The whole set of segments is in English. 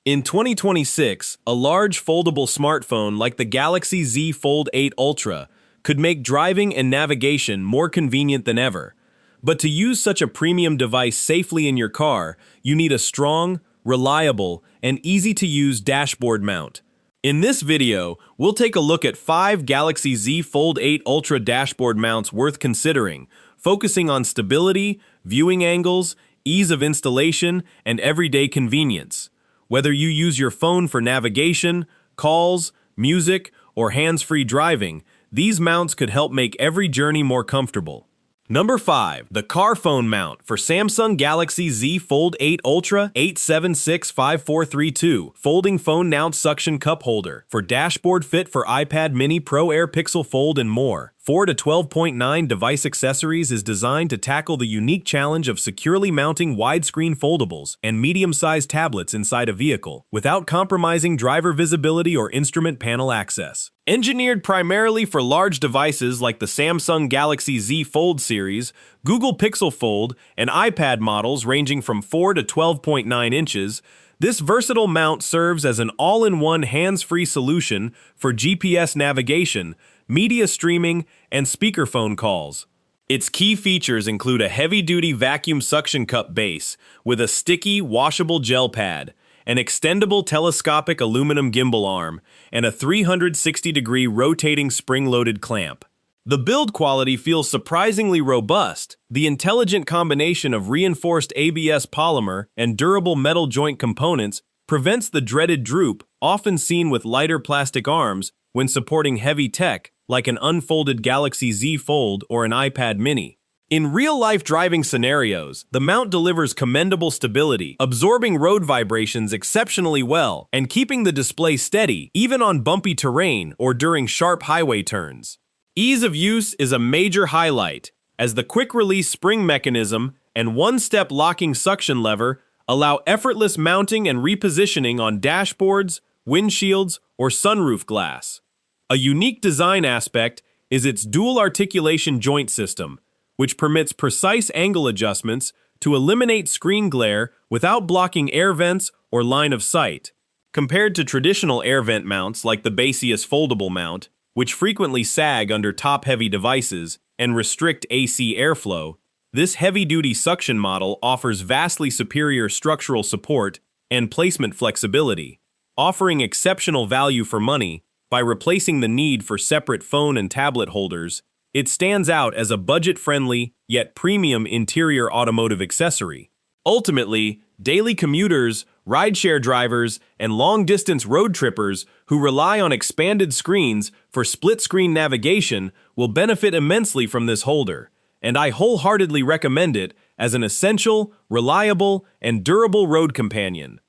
In 2026, a large foldable smartphone like the Galaxy Z Fold 8 Ultra could make driving and navigation more convenient than ever. But to use such a premium device safely in your car, you need a strong, reliable, and easy-to-use dashboard mount. In this video, we'll take a look at 5 Galaxy Z Fold 8 Ultra dashboard mounts worth considering, focusing on stability, viewing angles, ease of installation, and everyday convenience. Whether you use your phone for navigation, calls, music, or hands-free driving, these mounts could help make every journey more comfortable. Number 5. The Car Phone Mount for Samsung Galaxy Z Fold 8 Ultra 8765432 Folding Phone Mount Suction Cup Holder for dashboard fit for iPad Mini Pro Air Pixel Fold and more. 4 to 12.9 device accessories is designed to tackle the unique challenge of securely mounting widescreen foldables and medium-sized tablets inside a vehicle without compromising driver visibility or instrument panel access. Engineered primarily for large devices like the Samsung Galaxy Z Fold series, Google Pixel Fold, and iPad models ranging from 4 to 12.9 inches, this versatile mount serves as an all-in-one hands-free solution for GPS navigation, media streaming, and speakerphone calls. Its key features include a heavy-duty vacuum suction cup base with a sticky, washable gel pad, an extendable telescopic aluminum gimbal arm, and a 360-degree rotating spring-loaded clamp. The build quality feels surprisingly robust. The intelligent combination of reinforced ABS polymer and durable metal joint components prevents the dreaded droop, often seen with lighter plastic arms, when supporting heavy tech like an unfolded Galaxy Z Fold or an iPad Mini. In real-life driving scenarios, the mount delivers commendable stability, absorbing road vibrations exceptionally well and keeping the display steady even on bumpy terrain or during sharp highway turns. Ease of use is a major highlight, as the quick-release spring mechanism and one-step locking suction lever allow effortless mounting and repositioning on dashboards, windshields, or sunroof glass. A unique design aspect is its dual articulation joint system, which permits precise angle adjustments to eliminate screen glare without blocking air vents or line of sight. Compared to traditional air vent mounts like the Baseus foldable mount, which frequently sag under top-heavy devices and restrict AC airflow, this heavy-duty suction model offers vastly superior structural support and placement flexibility, offering exceptional value for money. By replacing the need for separate phone and tablet holders, it stands out as a budget-friendly, yet premium interior automotive accessory. Ultimately, daily commuters, rideshare drivers, and long-distance road trippers who rely on expanded screens for split-screen navigation will benefit immensely from this holder, and I wholeheartedly recommend it as an essential, reliable, and durable road companion.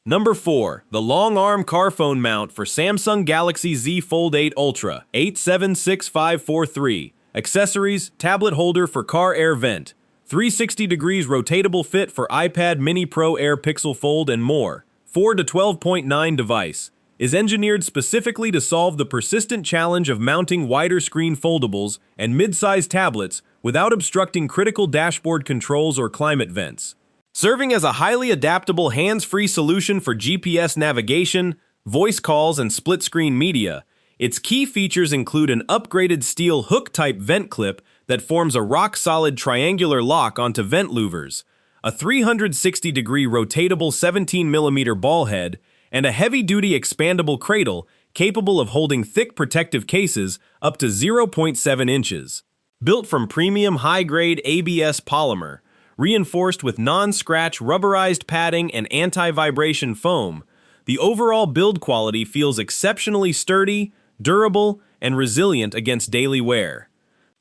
Number 4. The Long Arm Car Phone Mount for Samsung Galaxy Z Fold 8 Ultra 8765443 Accessories, tablet holder for car air vent, 360 degrees rotatable fit for iPad Mini Pro Air Pixel Fold and more. 4 to 12.9 device is engineered specifically to solve the persistent challenge of mounting wider screen foldables and mid-size tablets without obstructing critical dashboard controls or climate vents. Serving as a highly adaptable hands-free solution for GPS navigation, voice calls, and split-screen media, its key features include an upgraded steel hook-type vent clip that forms a rock-solid triangular lock onto vent louvers, a 360-degree rotatable 17mm ball head, and a heavy-duty expandable cradle capable of holding thick protective cases up to 0.7 inches. Built from premium high-grade ABS polymer, reinforced with non-scratch rubberized padding and anti-vibration foam, the overall build quality feels exceptionally sturdy, durable, and resilient against daily wear.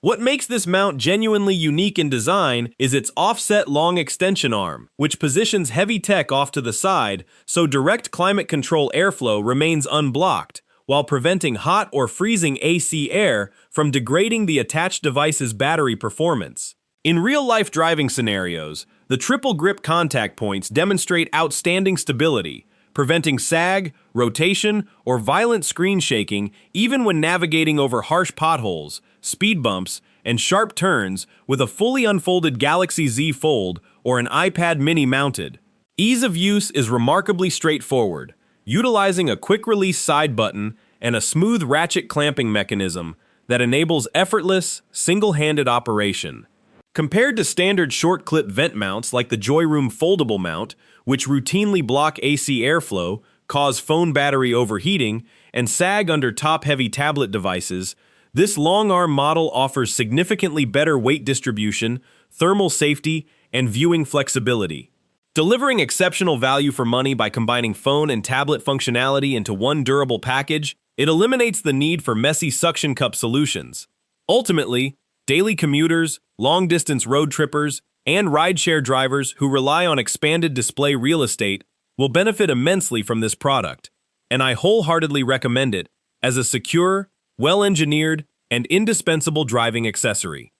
What makes this mount genuinely unique in design is its offset long extension arm, which positions heavy tech off to the side so direct climate control airflow remains unblocked, while preventing hot or freezing AC air from degrading the attached device's battery performance. In real-life driving scenarios, the triple grip contact points demonstrate outstanding stability, preventing sag, rotation, or violent screen shaking even when navigating over harsh potholes, speed bumps, and sharp turns with a fully unfolded Galaxy Z Fold or an iPad Mini mounted. Ease of use is remarkably straightforward, utilizing a quick-release side button and a smooth ratchet clamping mechanism that enables effortless, single-handed operation. Compared to standard short-clip vent mounts like the Joyroom Foldable mount, which routinely block AC airflow, cause phone battery overheating, and sag under top-heavy tablet devices, this long-arm model offers significantly better weight distribution, thermal safety, and viewing flexibility. Delivering exceptional value for money by combining phone and tablet functionality into one durable package, it eliminates the need for messy suction cup solutions. Ultimately, daily commuters, long-distance road trippers, and rideshare drivers who rely on expanded display real estate will benefit immensely from this product, and I wholeheartedly recommend it as a secure, well-engineered, and indispensable driving accessory.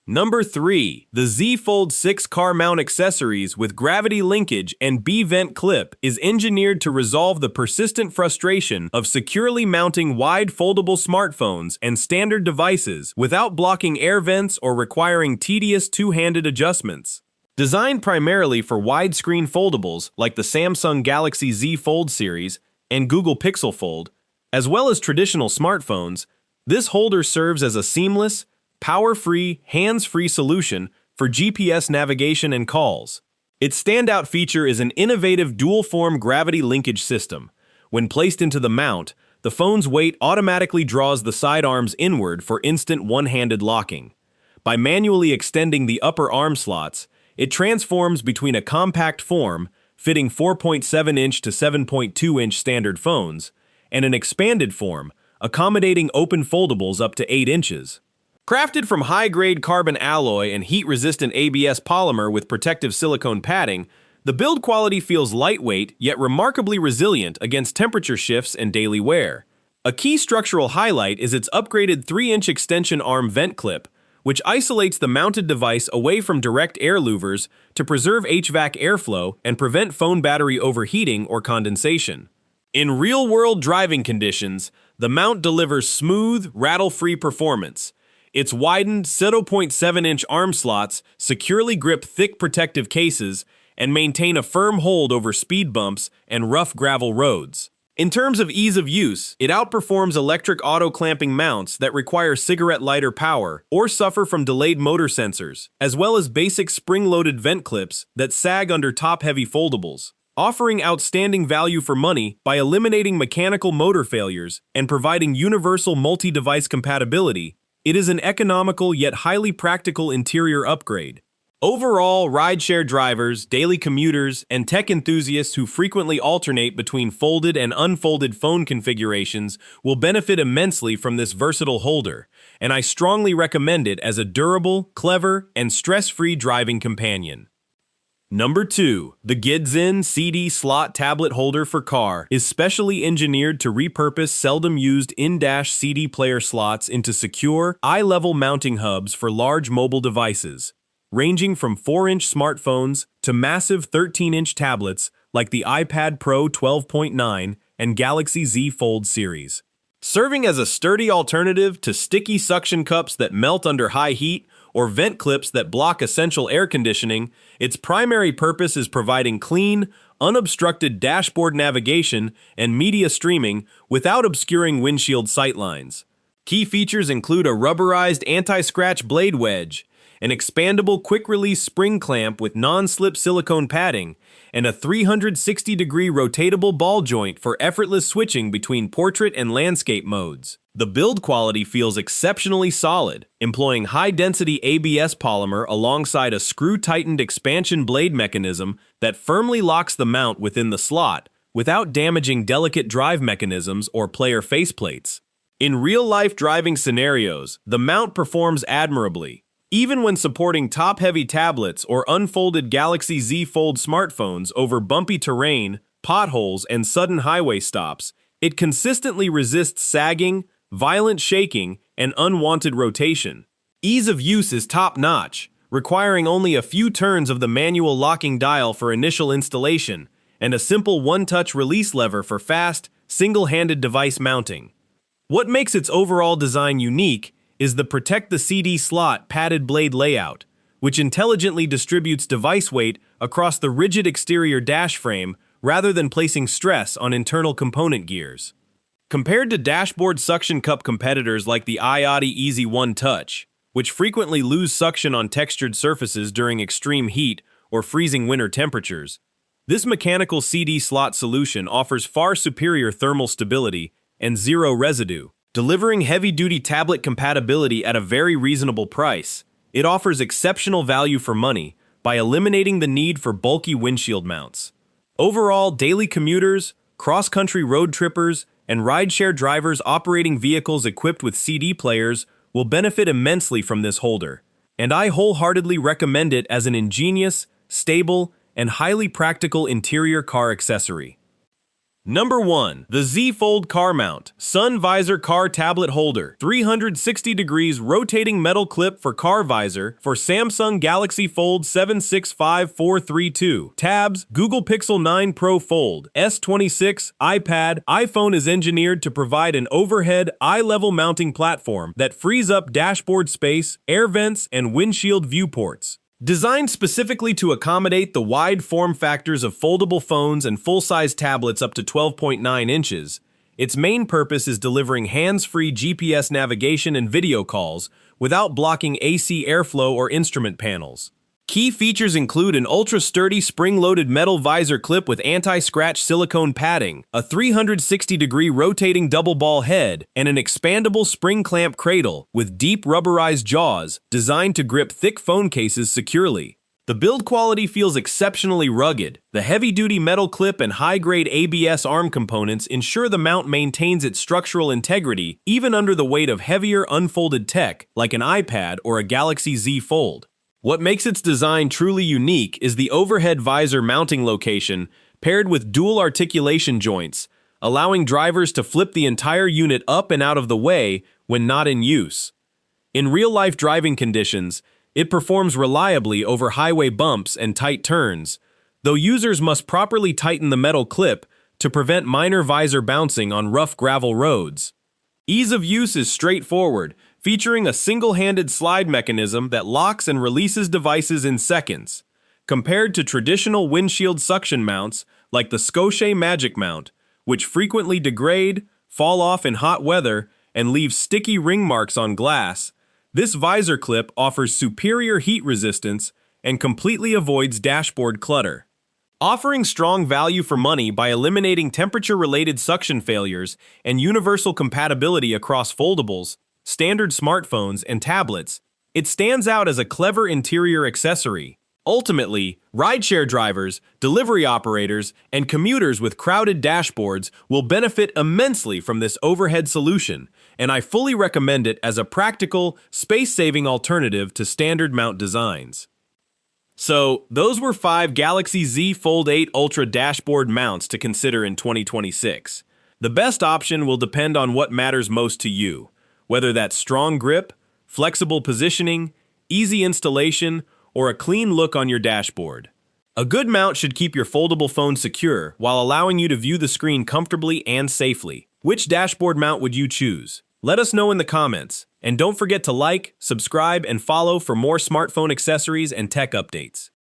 Number 3. The Z Fold 6 car mount accessories with gravity linkage and B-vent clip is engineered to resolve the persistent frustration of securely mounting wide foldable smartphones and standard devices without blocking air vents or requiring tedious two-handed adjustments. Designed primarily for widescreen foldables like the Samsung Galaxy Z Fold series and Google Pixel Fold, as well as traditional smartphones, this holder serves as a seamless, power-free, hands-free solution for GPS navigation and calls. Its standout feature is an innovative dual-form gravity linkage system. When placed into the mount, the phone's weight automatically draws the sidearms inward for instant one-handed locking. By manually extending the upper arm slots, it transforms between a compact form, fitting 4.7-inch to 7.2-inch standard phones, and an expanded form, accommodating open foldables up to 8 inches. Crafted from high-grade carbon alloy and heat-resistant ABS polymer with protective silicone padding, the build quality feels lightweight yet remarkably resilient against temperature shifts and daily wear. A key structural highlight is its upgraded 3-inch extension arm vent clip, which isolates the mounted device away from direct air louvers to preserve HVAC airflow and prevent phone battery overheating or condensation. In real-world driving conditions, the mount delivers smooth, rattle-free performance. Its widened 0.7-inch arm slots securely grip thick protective cases and maintain a firm hold over speed bumps and rough gravel roads. In terms of ease of use, it outperforms electric auto-clamping mounts that require cigarette lighter power or suffer from delayed motor sensors, as well as basic spring-loaded vent clips that sag under top-heavy foldables. Offering outstanding value for money by eliminating mechanical motor failures and providing universal multi-device compatibility, it is an economical yet highly practical interior upgrade. Overall, rideshare drivers, daily commuters, and tech enthusiasts who frequently alternate between folded and unfolded phone configurations will benefit immensely from this versatile holder, and I strongly recommend it as a durable, clever, and stress-free driving companion. Number 2. The Gidzin CD Slot Tablet Holder for Car is specially engineered to repurpose seldom-used in-dash CD player slots into secure, eye-level mounting hubs for large mobile devices, ranging from 4-inch smartphones to massive 13-inch tablets like the iPad Pro 12.9 and Galaxy Z Fold series. Serving as a sturdy alternative to sticky suction cups that melt under high heat or vent clips that block essential air conditioning, its primary purpose is providing clean, unobstructed dashboard navigation and media streaming without obscuring windshield sightlines. Key features include a rubberized anti-scratch blade wedge, an expandable quick-release spring clamp with non-slip silicone padding, and a 360-degree rotatable ball joint for effortless switching between portrait and landscape modes. The build quality feels exceptionally solid, employing high-density ABS polymer alongside a screw-tightened expansion blade mechanism that firmly locks the mount within the slot without damaging delicate drive mechanisms or player faceplates. In real-life driving scenarios, the mount performs admirably. Even when supporting top-heavy tablets or unfolded Galaxy Z Fold smartphones over bumpy terrain, potholes, and sudden highway stops, it consistently resists sagging, violent shaking, and unwanted rotation. Ease of use is top-notch, requiring only a few turns of the manual locking dial for initial installation, and a simple one-touch release lever for fast, single-handed device mounting. What makes its overall design unique is the Protect the CD Slot padded blade layout, which intelligently distributes device weight across the rigid exterior dash frame rather than placing stress on internal component gears. Compared to dashboard suction cup competitors like the iOtti Easy One Touch, which frequently lose suction on textured surfaces during extreme heat or freezing winter temperatures, this mechanical CD slot solution offers far superior thermal stability and zero residue. Delivering heavy-duty tablet compatibility at a very reasonable price, it offers exceptional value for money by eliminating the need for bulky windshield mounts. Overall, daily commuters, cross-country road trippers, and rideshare drivers operating vehicles equipped with CD players will benefit immensely from this holder, and I wholeheartedly recommend it as an ingenious, stable, and highly practical interior car accessory. Number 1. The Z Fold Car Mount Sun Visor Car Tablet Holder. 360 degrees rotating metal clip for car visor for Samsung Galaxy Fold 765432. Tabs, Google Pixel 9 Pro Fold, S26, iPad, iPhone is engineered to provide an overhead, eye-level mounting platform that frees up dashboard space, air vents, and windshield viewports. Designed specifically to accommodate the wide form factors of foldable phones and full-size tablets up to 12.9 inches, its main purpose is delivering hands-free GPS navigation and video calls without blocking AC airflow or instrument panels. Key features include an ultra-sturdy spring-loaded metal visor clip with anti-scratch silicone padding, a 360-degree rotating double ball head, and an expandable spring clamp cradle with deep rubberized jaws designed to grip thick phone cases securely. The build quality feels exceptionally rugged. The heavy-duty metal clip and high-grade ABS arm components ensure the mount maintains its structural integrity even under the weight of heavier unfolded tech like an iPad or a Galaxy Z Fold. What makes its design truly unique is the overhead visor mounting location paired with dual articulation joints, allowing drivers to flip the entire unit up and out of the way when not in use. In real-life driving conditions, it performs reliably over highway bumps and tight turns, though users must properly tighten the metal clip to prevent minor visor bouncing on rough gravel roads. Ease of use is straightforward, featuring a single-handed slide mechanism that locks and releases devices in seconds. Compared to traditional windshield suction mounts like the Scosche Magic Mount, which frequently degrade, fall off in hot weather, and leave sticky ring marks on glass, this visor clip offers superior heat resistance and completely avoids dashboard clutter. Offering strong value for money by eliminating temperature-related suction failures and universal compatibility across foldables, standard smartphones, and tablets, it stands out as a clever interior accessory. Ultimately, rideshare drivers, delivery operators, and commuters with crowded dashboards will benefit immensely from this overhead solution, and I fully recommend it as a practical, space-saving alternative to standard mount designs. So, those were 5 Galaxy Z Fold 8 Ultra dashboard mounts to consider in 2026. The best option will depend on what matters most to you, whether that's strong grip, flexible positioning, easy installation, or a clean look on your dashboard. A good mount should keep your foldable phone secure while allowing you to view the screen comfortably and safely. Which dashboard mount would you choose? Let us know in the comments, and don't forget to like, subscribe, and follow for more smartphone accessories and tech updates.